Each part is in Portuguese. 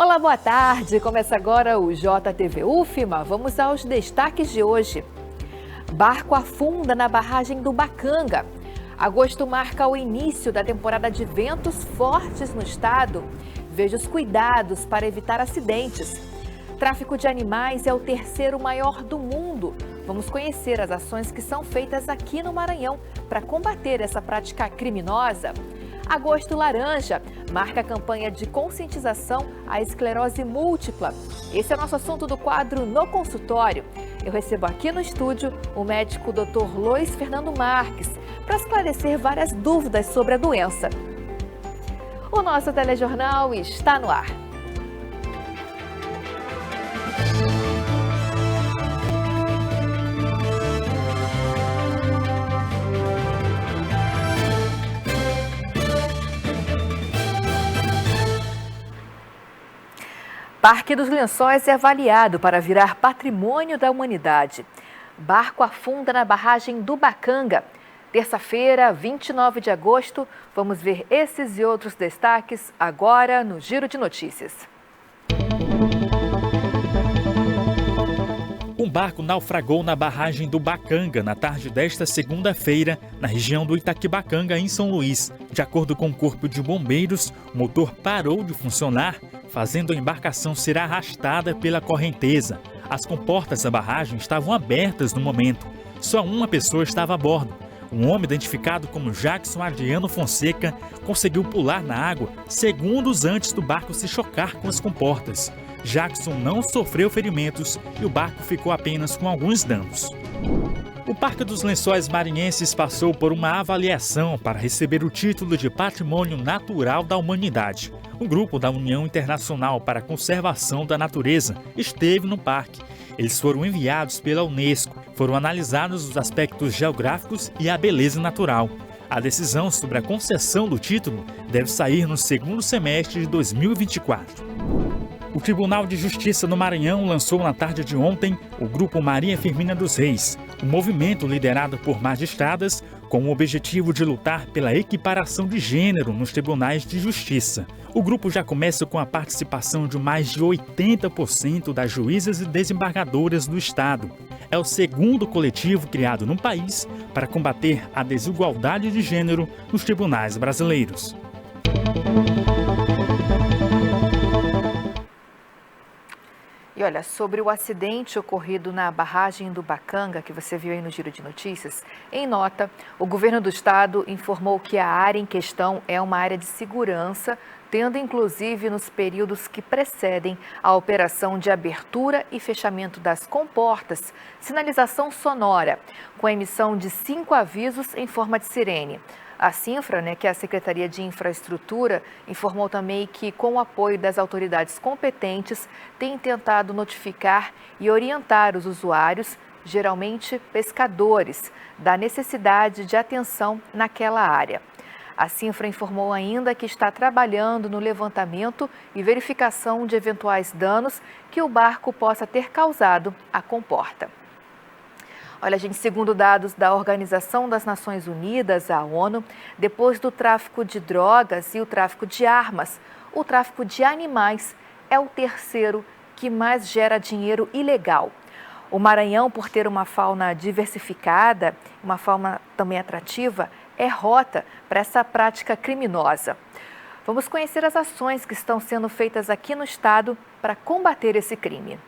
Olá, boa tarde. Começa agora o JTV UFMA. Vamos aos destaques de hoje. Barco afunda na barragem do Bacanga. Agosto marca o início da temporada de ventos fortes no estado. Veja os cuidados para evitar acidentes. Tráfico de animais é o terceiro maior do mundo. Vamos conhecer as ações que são feitas aqui no Maranhão para combater essa prática criminosa. Agosto Laranja marca a campanha de conscientização à esclerose múltipla. Esse é o nosso assunto do quadro No Consultório. Eu recebo aqui no estúdio o médico Dr. Luiz Fernando Marques para esclarecer várias dúvidas sobre a doença. O nosso telejornal está no ar. Parque dos Lençóis é avaliado para virar patrimônio da humanidade. Barco afunda na barragem do Bacanga. Terça-feira, 29 de agosto, vamos ver esses e outros destaques agora no Giro de Notícias. Um barco naufragou na barragem do Bacanga na tarde desta segunda-feira, na região do Itaquibacanga, em São Luís. De acordo com o Corpo de Bombeiros, o motor parou de funcionar, fazendo a embarcação ser arrastada pela correnteza. As comportas da barragem estavam abertas no momento. Só uma pessoa estava a bordo. Um homem identificado como Jackson Adriano Fonseca conseguiu pular na água segundos antes do barco se chocar com as comportas. Jackson não sofreu ferimentos e o barco ficou apenas com alguns danos. O Parque dos Lençóis Maranhenses passou por uma avaliação para receber o título de Patrimônio Natural da Humanidade. Um grupo da União Internacional para a Conservação da Natureza esteve no parque. Eles foram enviados pela Unesco, foram analisados os aspectos geográficos e a beleza natural. A decisão sobre a concessão do título deve sair no segundo semestre de 2024. O Tribunal de Justiça do Maranhão lançou na tarde de ontem o Grupo Maria Firmina dos Reis, um movimento liderado por magistradas com o objetivo de lutar pela equiparação de gênero nos tribunais de justiça. O grupo já começa com a participação de mais de 80% das juízas e desembargadoras do estado. É o segundo coletivo criado no país para combater a desigualdade de gênero nos tribunais brasileiros. E olha, sobre o acidente ocorrido na barragem do Bacanga, que você viu aí no Giro de Notícias, em nota, o governo do estado informou que a área em questão é uma área de segurança, tendo inclusive nos períodos que precedem a operação de abertura e fechamento das comportas, sinalização sonora, com a emissão de 5 avisos em forma de sirene. A Cinfra, que é a Secretaria de Infraestrutura, informou também que, com o apoio das autoridades competentes, tem tentado notificar e orientar os usuários, geralmente pescadores, da necessidade de atenção naquela área. A Cinfra informou ainda que está trabalhando no levantamento e verificação de eventuais danos que o barco possa ter causado à comporta. Olha, gente, segundo dados da Organização das Nações Unidas, a ONU, depois do tráfico de drogas e o tráfico de armas, o tráfico de animais é o terceiro que mais gera dinheiro ilegal. O Maranhão, por ter uma fauna diversificada, uma fauna também atrativa, é rota para essa prática criminosa. Vamos conhecer as ações que estão sendo feitas aqui no estado para combater esse crime.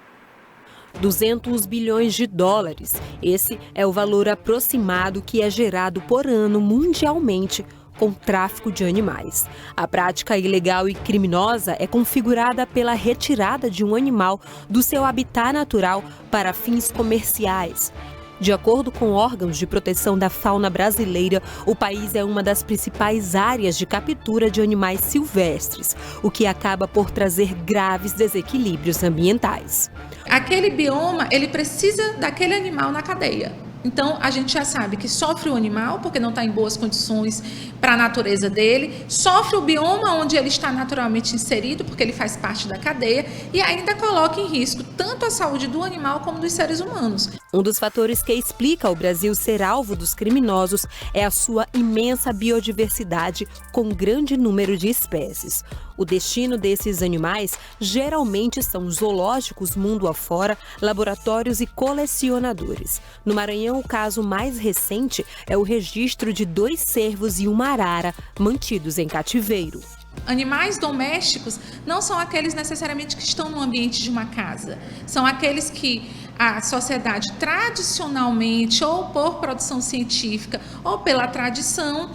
200 bilhões de dólares. Esse é o valor aproximado que é gerado por ano mundialmente com tráfico de animais. A prática ilegal e criminosa é configurada pela retirada de um animal do seu habitat natural para fins comerciais. De acordo com órgãos de proteção da fauna brasileira, o país é uma das principais áreas de captura de animais silvestres, o que acaba por trazer graves desequilíbrios ambientais. Aquele bioma, ele precisa daquele animal na cadeia. Então, a gente já sabe que sofre o animal, porque não está em boas condições para a natureza dele, sofre o bioma onde ele está naturalmente inserido, porque ele faz parte da cadeia, e ainda coloca em risco tanto a saúde do animal como dos seres humanos. Um dos fatores que explica o Brasil ser alvo dos criminosos é a sua imensa biodiversidade, com grande número de espécies. O destino desses animais geralmente são zoológicos mundo afora, laboratórios e colecionadores. No Maranhão, o caso mais recente é o registro de 2 cervos e uma arara mantidos em cativeiro. Animais domésticos não são aqueles necessariamente que estão no ambiente de uma casa. São aqueles que a sociedade tradicionalmente, ou por produção científica, ou pela tradição,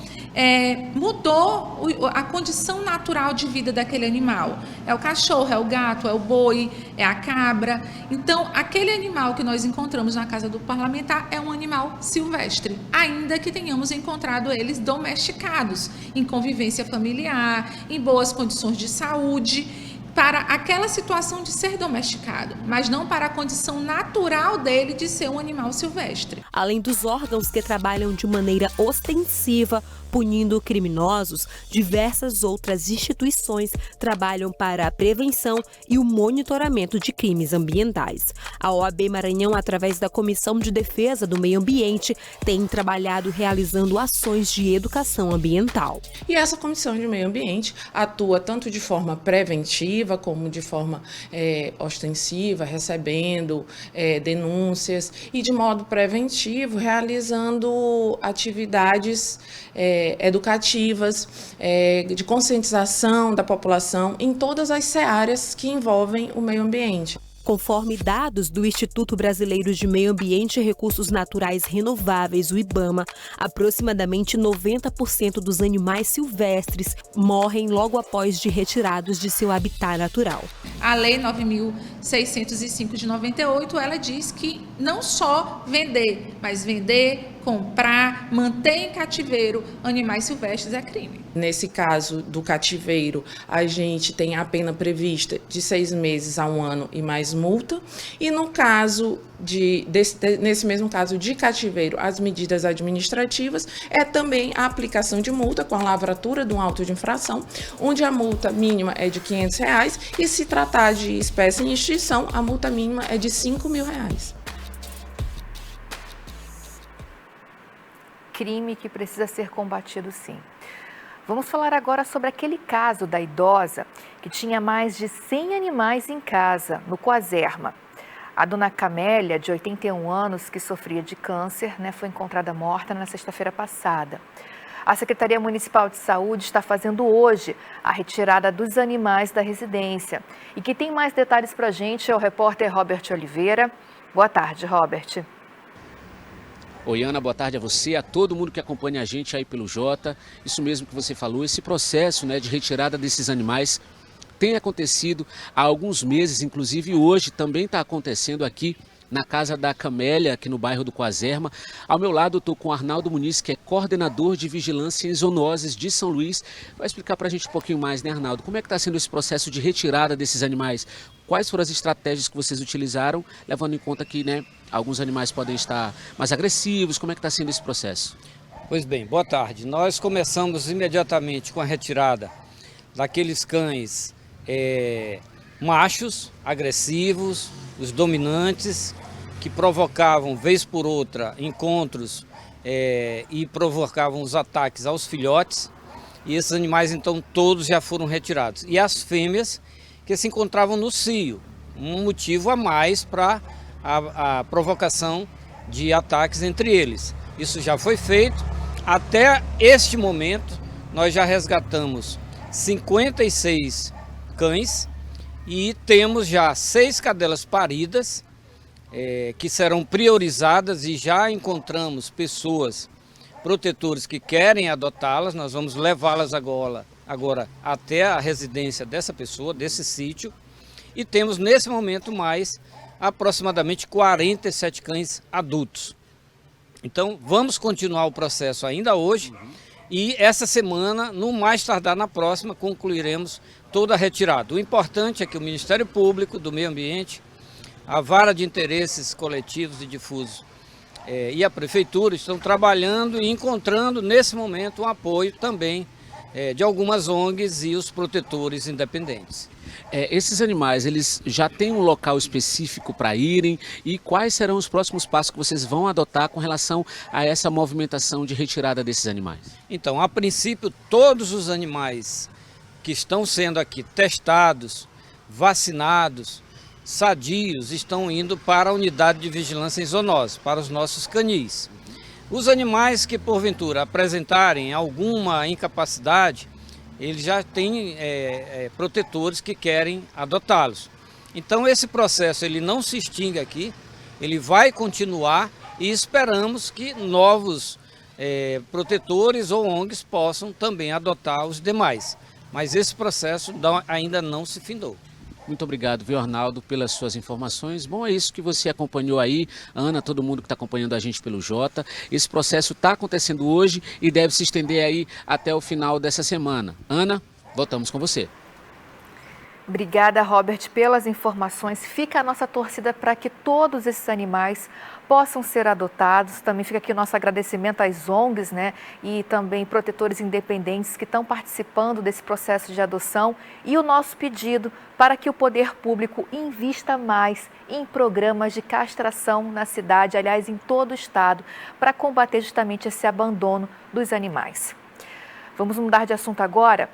mudou a condição natural de vida daquele animal. É o cachorro, é o gato, é o boi, é a cabra. Então, aquele animal que nós encontramos na casa do parlamentar é um animal silvestre, ainda que tenhamos encontrado eles domesticados, em convivência familiar, em boas condições de saúde, para aquela situação de ser domesticado, mas não para a condição natural dele de ser um animal silvestre. Além dos órgãos que trabalham de maneira ostensiva, punindo criminosos, diversas outras instituições trabalham para a prevenção e o monitoramento de crimes ambientais. A OAB Maranhão, através da Comissão de Defesa do Meio Ambiente, tem trabalhado realizando ações de educação ambiental. E essa Comissão de Meio Ambiente atua tanto de forma preventiva, como de forma ostensiva, recebendo denúncias, e de modo preventivo, realizando atividades educativas, de conscientização da população em todas as searas que envolvem o meio ambiente. Conforme dados do Instituto Brasileiro de Meio Ambiente e Recursos Naturais Renováveis, o IBAMA, aproximadamente 90% dos animais silvestres morrem logo após de retirados de seu habitat natural. A Lei 9.605 de 98, ela diz que não só vender, mas vender, comprar, manter em cativeiro animais silvestres é crime. Nesse caso do cativeiro, a gente tem a pena prevista de 6 meses a 1 ano e mais multa. E no caso nesse mesmo caso de cativeiro, as medidas administrativas é também a aplicação de multa com a lavratura de um auto de infração, onde a multa mínima é de R$500 e, se tratar de espécie em extinção, a multa mínima é de R$5.000. Crime que precisa ser combatido, sim. Vamos falar agora sobre aquele caso da idosa que tinha mais de 100 animais em casa, no Coazerma. A dona Camélia, de 81 anos, que sofria de câncer, foi encontrada morta na sexta-feira passada. A Secretaria Municipal de Saúde está fazendo hoje a retirada dos animais da residência. E quem tem mais detalhes para a gente é o repórter Robert Oliveira. Boa tarde, Robert. Oi, Ana, boa tarde a você, a todo mundo que acompanha a gente aí pelo Jota. Isso mesmo que você falou, esse processo de retirada desses animais tem acontecido há alguns meses, inclusive hoje também está acontecendo aqui na casa da Camélia, aqui no bairro do Coazerma. Ao meu lado eu estou com o Arnaldo Muniz, que é coordenador de vigilância em zoonoses de São Luís. Vai explicar para a gente um pouquinho mais, né, Arnaldo? Como é que está sendo esse processo de retirada desses animais? Quais foram as estratégias que vocês utilizaram, levando em conta que alguns animais podem estar mais agressivos? Como é que está sendo esse processo? Pois bem, boa tarde. Nós começamos imediatamente com a retirada daqueles cães machos, agressivos, os dominantes, que provocavam, vez por outra, encontros e provocavam os ataques aos filhotes. E esses animais, então, todos já foram retirados. E as fêmeas, que se encontravam no cio, um motivo a mais para a provocação de ataques entre eles. Isso já foi feito. Até este momento, nós já resgatamos 56 cães e temos já 6 cadelas paridas, que serão priorizadas, e já encontramos pessoas, protetores, que querem adotá-las. Nós vamos levá-las agora até a residência dessa pessoa, desse sítio, e temos nesse momento mais aproximadamente 47 cães adultos. Então vamos continuar o processo ainda hoje, e essa semana, no mais tardar na próxima, concluiremos toda a retirada. O importante é que o Ministério Público do Meio Ambiente, a Vara de Interesses Coletivos e Difusos e a Prefeitura estão trabalhando e encontrando nesse momento um apoio também de algumas ONGs e os protetores independentes. Esses animais, eles já têm um local específico para irem, e quais serão os próximos passos que vocês vão adotar com relação a essa movimentação de retirada desses animais? Então, a princípio, todos os animais que estão sendo aqui testados, vacinados, sadios, estão indo para a unidade de vigilância em zoonose, para os nossos canis. Os animais que porventura apresentarem alguma incapacidade, eles já têm protetores que querem adotá-los. Então esse processo ele não se extingue aqui, ele vai continuar e esperamos que novos protetores ou ONGs possam também adotar os demais. Mas esse processo ainda não se findou. Muito obrigado, viu, Arnaldo, pelas suas informações. Bom, é isso que você acompanhou aí, Ana, todo mundo que está acompanhando a gente pelo Jota. Esse processo está acontecendo hoje e deve se estender aí até o final dessa semana. Ana, voltamos com você. Obrigada, Robert, pelas informações. Fica a nossa torcida para que todos esses animais possam ser adotados. Também fica aqui o nosso agradecimento às ONGs, né, e também protetores independentes que estão participando desse processo de adoção e o nosso pedido para que o poder público invista mais em programas de castração na cidade, aliás, em todo o estado, para combater justamente esse abandono dos animais. Vamos mudar de assunto agora.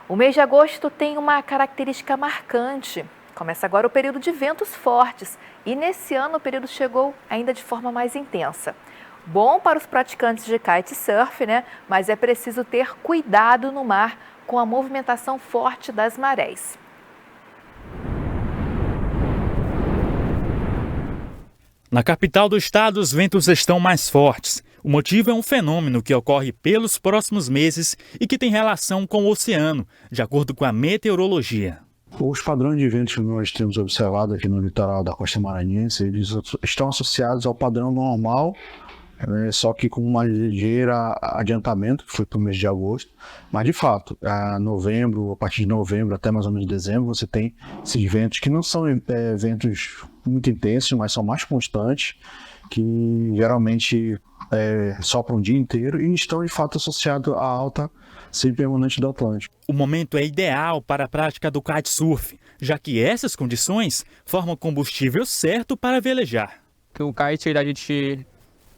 O mês de agosto tem uma característica marcante. Começa agora o período de ventos fortes e nesse ano o período chegou ainda de forma mais intensa. Bom para os praticantes de kitesurf, né? Mas é preciso ter cuidado no mar com a movimentação forte das marés. Na capital do estado, os ventos estão mais fortes. O motivo é um fenômeno que ocorre pelos próximos meses e que tem relação com o oceano, de acordo com a meteorologia. Os padrões de ventos que nós temos observado aqui no litoral da costa maranhense, eles estão associados ao padrão normal, só que com uma ligeira adiantamento, que foi para o mês de agosto. Mas, de fato, a partir de novembro até mais ou menos dezembro, você tem esses ventos que não são ventos muito intensos, mas são mais constantes, que geralmente sopram o dia inteiro e estão, de fato, associados à alta semipermanente do Atlântico. O momento é ideal para a prática do kitesurf, já que essas condições formam combustível certo para velejar. O kite a gente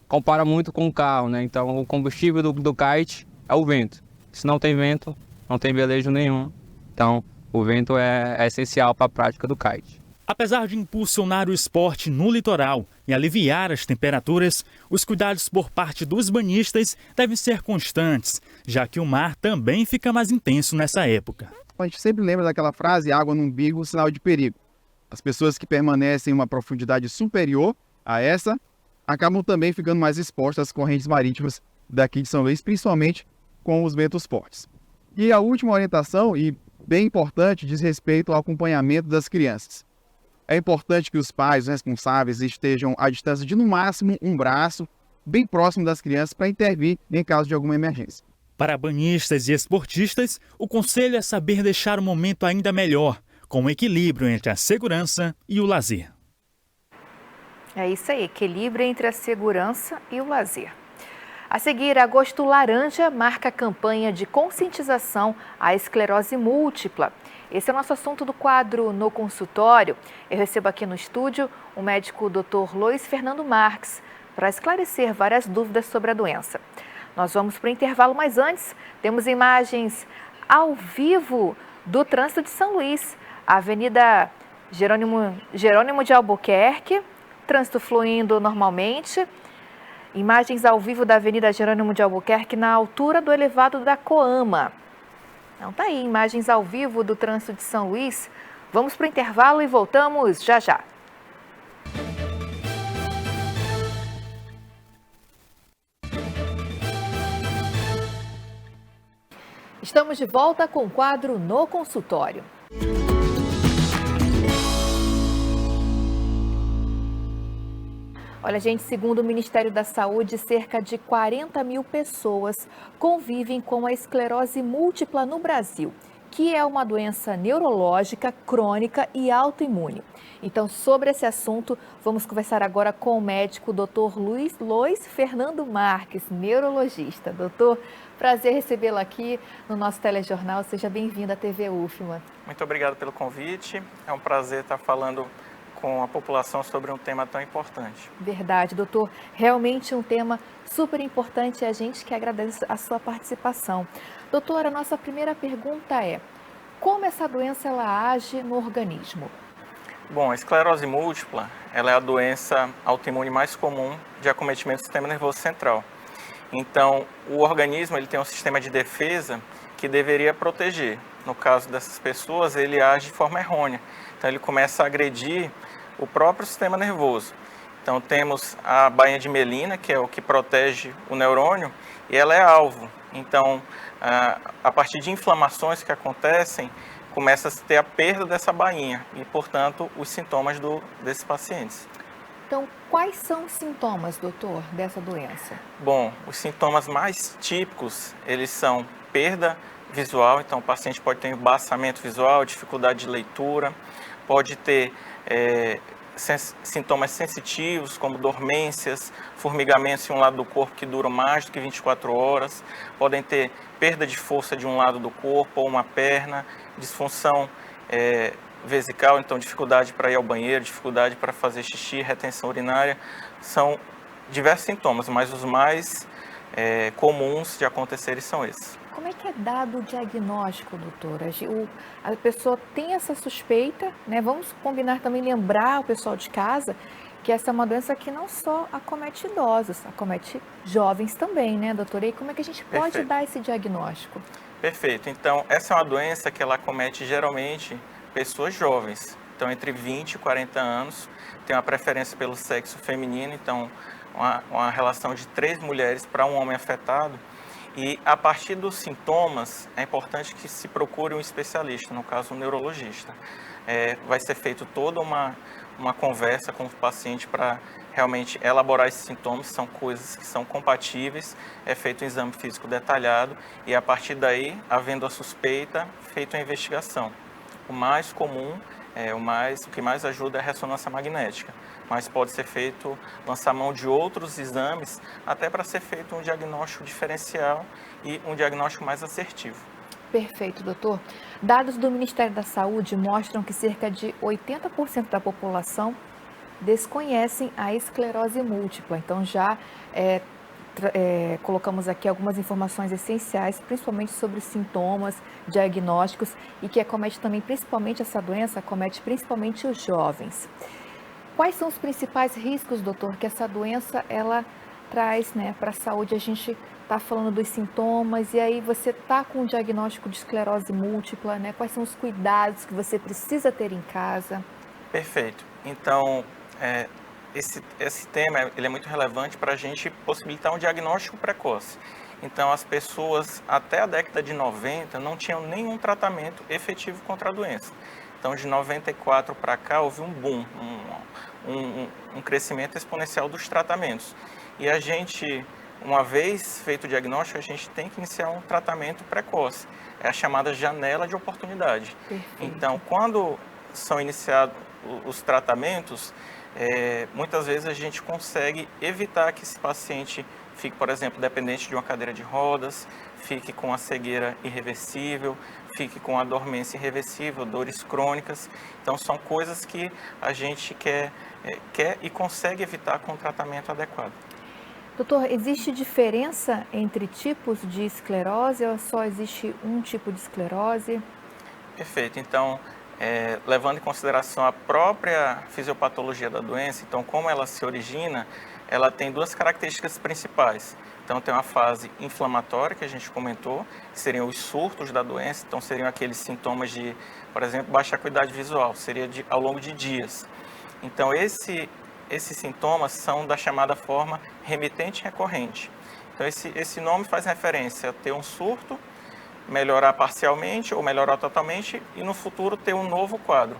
compara muito com o carro, né? Então o combustível do kite é o vento. Se não tem vento, não tem velejo nenhum. Então o vento é essencial para a prática do kite. Apesar de impulsionar o esporte no litoral e aliviar as temperaturas, os cuidados por parte dos banhistas devem ser constantes, já que o mar também fica mais intenso nessa época. A gente sempre lembra daquela frase, água no umbigo, sinal de perigo. As pessoas que permanecem em uma profundidade superior a essa, acabam também ficando mais expostas às correntes marítimas daqui de São Luís, principalmente com os ventos fortes. E a última orientação, e bem importante, diz respeito ao acompanhamento das crianças. É importante que os pais, os responsáveis, estejam à distância de no máximo um braço, bem próximo das crianças, para intervir em caso de alguma emergência. Para banhistas e esportistas, o conselho é saber deixar o momento ainda melhor, com um equilíbrio entre a segurança e o lazer. É isso aí, equilíbrio entre a segurança e o lazer. A seguir, Agosto Laranja marca a campanha de conscientização à esclerose múltipla. Esse é o nosso assunto do quadro No Consultório. Eu recebo aqui no estúdio o médico Dr. Luiz Fernando Marques para esclarecer várias dúvidas sobre a doença. Nós vamos para o intervalo, mas antes temos imagens ao vivo do trânsito de São Luís. A Avenida Jerônimo de Albuquerque, trânsito fluindo normalmente. Imagens ao vivo da Avenida Jerônimo de Albuquerque na altura do elevado da Coama. Então tá aí, imagens ao vivo do trânsito de São Luís. Vamos para o intervalo e voltamos já já. Estamos de volta com o quadro No Consultório. Olha, gente, segundo o Ministério da Saúde, cerca de 40 mil pessoas convivem com a esclerose múltipla no Brasil, que é uma doença neurológica, crônica e autoimune. Então, sobre esse assunto, vamos conversar agora com o médico Dr. Luiz Fernando Marques, neurologista. Doutor, prazer recebê-lo aqui no nosso telejornal. Seja bem-vindo à TV UFMA. Muito obrigado pelo convite. É um prazer estar falando com a população sobre um tema tão importante. Verdade, doutor. Realmente um tema super importante e a gente que agradece a sua participação. Doutor, a nossa primeira pergunta é: como essa doença ela age no organismo? Bom, a esclerose múltipla, ela é a doença autoimune mais comum de acometimento do sistema nervoso central. Então, o organismo ele tem um sistema de defesa que deveria proteger. No caso dessas pessoas, ele age de forma errônea. Então, ele começa a agredir o próprio sistema nervoso. Então, temos a bainha de mielina, que é o que protege o neurônio, e ela é alvo. Então, a partir de inflamações que acontecem, começa a se ter a perda dessa bainha e, portanto, os sintomas desses pacientes. Então, quais são os sintomas, doutor, dessa doença? Bom, os sintomas mais típicos, eles são perda visual, então o paciente pode ter embaçamento visual, dificuldade de leitura, pode ter sintomas sensitivos, como dormências, formigamentos em um lado do corpo que duram mais do que 24 horas, podem ter perda de força de um lado do corpo ou uma perna, disfunção vesical, então dificuldade para ir ao banheiro, dificuldade para fazer xixi, retenção urinária, são diversos sintomas, mas os mais comuns de acontecerem são esses. Como é que é dado o diagnóstico, doutora? A pessoa tem essa suspeita, né? Vamos combinar também, lembrar o pessoal de casa que essa é uma doença que não só acomete idosos, acomete jovens também, né, doutora? E como é que a gente pode dar esse diagnóstico? Perfeito. Então, essa é uma doença que ela acomete geralmente pessoas jovens. Então, entre 20 e 40 anos, tem uma preferência pelo sexo feminino, então, uma relação de 3 mulheres para um homem afetado. E a partir dos sintomas, é importante que se procure um especialista, no caso um neurologista. Vai ser feita toda uma conversa com o paciente para realmente elaborar esses sintomas, são coisas que são compatíveis, é feito um exame físico detalhado e a partir daí, havendo a suspeita, feita a investigação. O mais comum, o que mais ajuda é a ressonância magnética, mas pode ser feito, lançar mão de outros exames, até para ser feito um diagnóstico diferencial e um diagnóstico mais assertivo. Perfeito, doutor. Dados do Ministério da Saúde mostram que cerca de 80% da população desconhecem a esclerose múltipla. Então, já colocamos aqui algumas informações essenciais, principalmente sobre os sintomas, diagnósticos, e que acomete também, principalmente essa doença, acomete principalmente os jovens. Quais são os principais riscos, doutor, que essa doença ela traz, né, para a saúde? A gente está falando dos sintomas e aí você está com o diagnóstico de esclerose múltipla, né? Quais são os cuidados que você precisa ter em casa? Perfeito. Então, esse tema ele é muito relevante para a gente possibilitar um diagnóstico precoce. Então, as pessoas até a década de 90 não tinham nenhum tratamento efetivo contra a doença. Então, de 94 para cá, houve um boom, um crescimento exponencial dos tratamentos. E a gente, uma vez feito o diagnóstico, a gente tem que iniciar um tratamento precoce. É a chamada janela de oportunidade. Perfeito. Então, quando são iniciados os tratamentos, muitas vezes a gente consegue evitar que esse paciente fique, por exemplo, dependente de uma cadeira de rodas, fique com a cegueira irreversível, fique com a dormência irreversível, dores crônicas. Então, são coisas que a gente quer e consegue evitar com o tratamento adequado. Doutor, existe diferença entre tipos de esclerose ou só existe um tipo de esclerose? Perfeito. Então, levando em consideração a própria fisiopatologia da doença, então como ela se origina, ela tem 2 características principais. Então tem uma fase inflamatória, que a gente comentou, que seriam os surtos da doença, então seriam aqueles sintomas de, por exemplo, baixa acuidade visual, seria ao longo de dias. Então esses sintomas são da chamada forma remitente recorrente. Então esse nome faz referência a ter um surto, melhorar parcialmente ou melhorar totalmente e no futuro ter um novo quadro.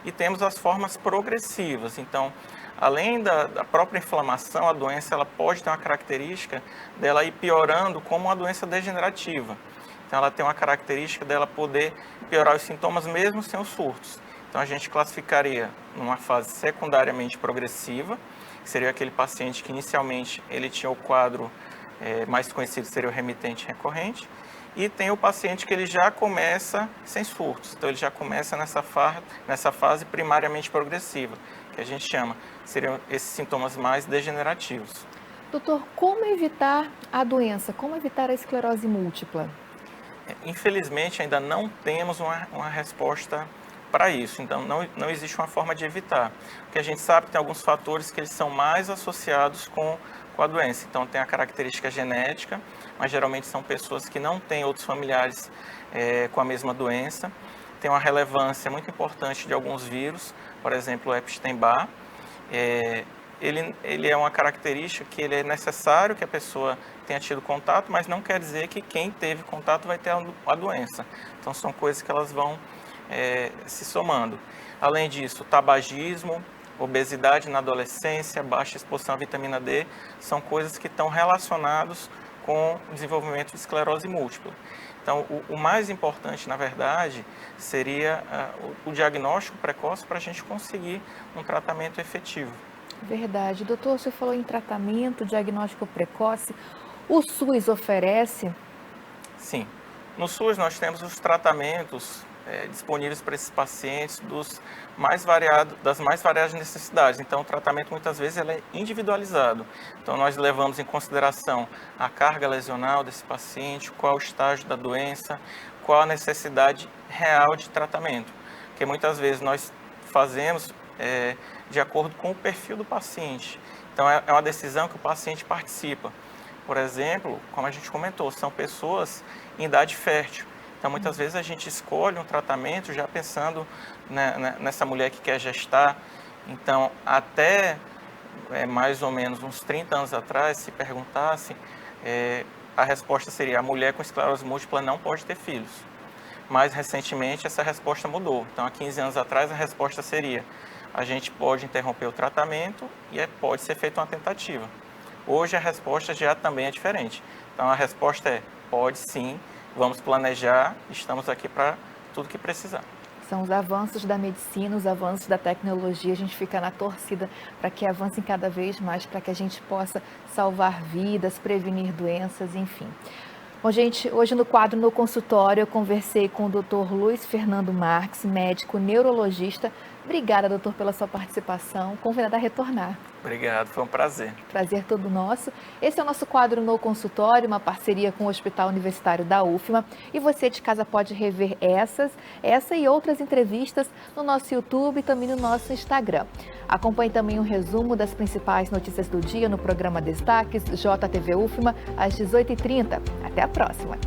E temos as formas progressivas, então além da própria inflamação, a doença ela pode ter uma característica dela ir piorando como uma doença degenerativa. Então ela tem uma característica dela poder piorar os sintomas mesmo sem os surtos. Então a gente classificaria numa fase secundariamente progressiva, que seria aquele paciente que inicialmente ele tinha o quadro mais conhecido, seria o remitente recorrente, e tem o paciente que ele já começa sem surtos, então ele já começa nessa fase primariamente progressiva, que a gente chama, seriam esses sintomas mais degenerativos. Doutor, como evitar a doença? Como evitar a esclerose múltipla? infelizmente, ainda não temos uma resposta para isso, então não existe uma forma de evitar. Porque a gente sabe que tem alguns fatores que eles são mais associados com a doença. Então tem a característica genética, mas geralmente são pessoas que não têm outros familiares com a mesma doença. Tem uma relevância muito importante de alguns vírus, por exemplo, o Epstein-Barr. Ele é uma característica que ele é necessário que a pessoa tenha tido contato, mas não quer dizer que quem teve contato vai ter a doença. Então são coisas que elas vão se somando. Além disso, tabagismo, obesidade na adolescência, baixa exposição à vitamina D, são coisas que estão relacionadas com o desenvolvimento de esclerose múltipla. Então, o mais importante, na verdade, seria o diagnóstico precoce para a gente conseguir um tratamento efetivo. Verdade. Doutor, você falou em tratamento, diagnóstico precoce. O SUS oferece? Sim. No SUS nós temos os tratamentos disponíveis para esses pacientes das mais variadas necessidades. Então, o tratamento muitas vezes é individualizado. Então, nós levamos em consideração a carga lesional desse paciente, qual o estágio da doença, qual a necessidade real de tratamento. Porque muitas vezes nós fazemos de acordo com o perfil do paciente. Então, é uma decisão que o paciente participa. Por exemplo, como a gente comentou, são pessoas em idade fértil. Então, muitas vezes a gente escolhe um tratamento já pensando nessa mulher que quer gestar. Então, até mais ou menos uns 30 anos atrás, se perguntasse, a resposta seria: a mulher com esclerose múltipla não pode ter filhos. Mas, recentemente, essa resposta mudou. Então, há 15 anos atrás, a resposta seria: a gente pode interromper o tratamento e pode ser feita uma tentativa. Hoje, a resposta já também é diferente. Então, a resposta é: pode sim. Vamos planejar, estamos aqui para tudo que precisar. São os avanços da medicina, os avanços da tecnologia, a gente fica na torcida para que avancem cada vez mais, para que a gente possa salvar vidas, prevenir doenças, enfim. Bom, gente, hoje no quadro No Consultório eu conversei com o Dr. Luiz Fernando Marques, médico neurologista. Obrigada, doutor, pela sua participação. Convidada a retornar. Obrigado, foi um prazer. Prazer todo nosso. Esse é o nosso quadro No Consultório, uma parceria com o Hospital Universitário da UFMA. E você de casa pode rever essa e outras entrevistas no nosso YouTube e também no nosso Instagram. Acompanhe também um resumo das principais notícias do dia no programa Destaques JTV UFMA às 18h30. Até a próxima.